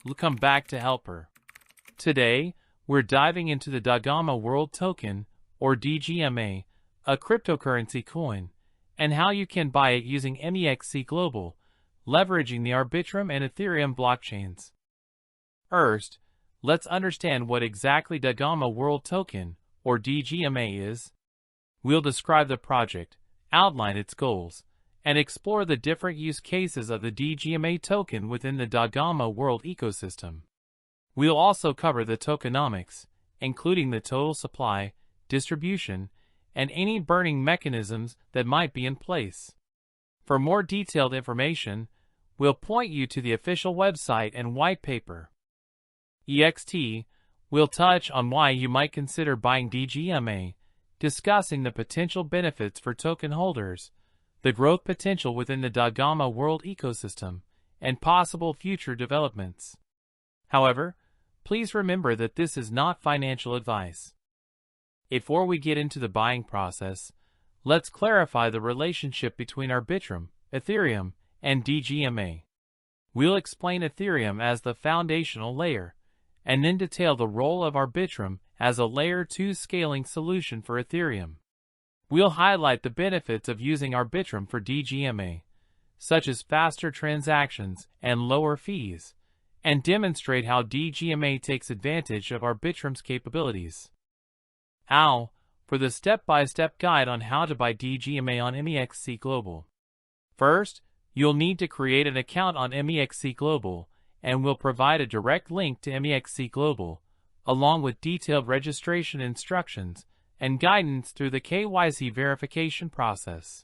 Welcome back to Helper. Today, we're diving into the Dagama World Token, or DGMA, a cryptocurrency coin, and how you can buy it using MEXC Global, leveraging the Arbitrum and Ethereum blockchains. First, let's understand what exactly Dagama World Token, or DGMA is. We'll describe the project, outline its goals, and explore the different use cases of the DGMA token within the Dagama World ecosystem. We'll also cover the tokenomics, including the total supply, distribution, and any burning mechanisms that might be in place. For more detailed information, we'll point you to the official website and white paper. EXT, we'll touch on why you might consider buying DGMA, discussing the potential benefits for token holders, the growth potential within the Dagama World ecosystem, and possible future developments. However, please remember that this is not financial advice. Before we get into the buying process, let's clarify the relationship between Arbitrum, Ethereum, and DGMA. We'll explain Ethereum as the foundational layer, and then detail the role of Arbitrum as a Layer 2 scaling solution for Ethereum. We'll highlight the benefits of using Arbitrum for DGMA, such as faster transactions and lower fees, and demonstrate how DGMA takes advantage of Arbitrum's capabilities. Now, for the step-by-step guide on how to buy DGMA on MEXC Global. First, you'll need to create an account on MEXC Global, and we'll provide a direct link to MEXC Global, along with detailed registration instructions and guidance through the KYC verification process.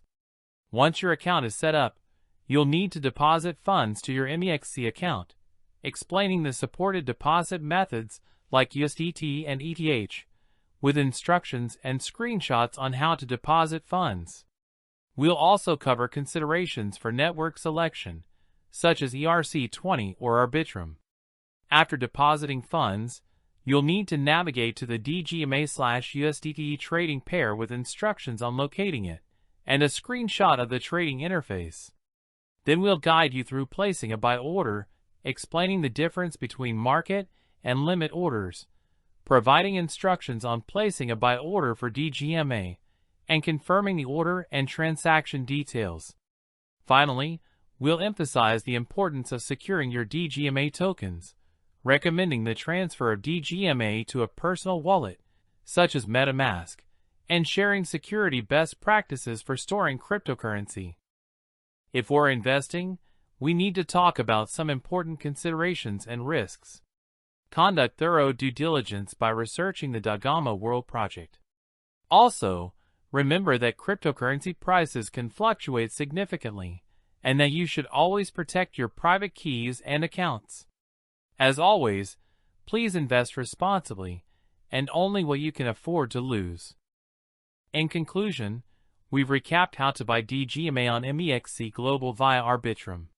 Once your account is set up, you'll need to deposit funds to your MEXC account, explaining the supported deposit methods like USDT and ETH, with instructions and screenshots on how to deposit funds. We'll also cover considerations for network selection, such as ERC20 or Arbitrum. After depositing funds, you'll need to navigate to the DGMA/USDT trading pair with instructions on locating it, and a screenshot of the trading interface. Then we'll guide you through placing a buy order, explaining the difference between market and limit orders, providing instructions on placing a buy order for DGMA, and confirming the order and transaction details. Finally, we'll emphasize the importance of securing your DGMA tokens, recommending the transfer of DGMA to a personal wallet, such as MetaMask, and sharing security best practices for storing cryptocurrency. If we're investing, we need to talk about some important considerations and risks. Conduct thorough due diligence by researching the Dagama World project. Also, remember that cryptocurrency prices can fluctuate significantly, and that you should always protect your private keys and accounts. As always, please invest responsibly, and only what you can afford to lose. In conclusion, we've recapped how to buy DGMA on MEXC Global via Arbitrum.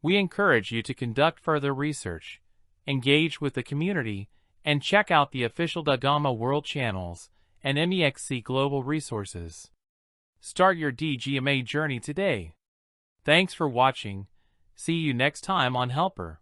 We encourage you to conduct further research, engage with the community, and check out the official Dagama World channels and MEXC Global resources. Start your DGMA journey today. Thanks for watching. See you next time on Helper.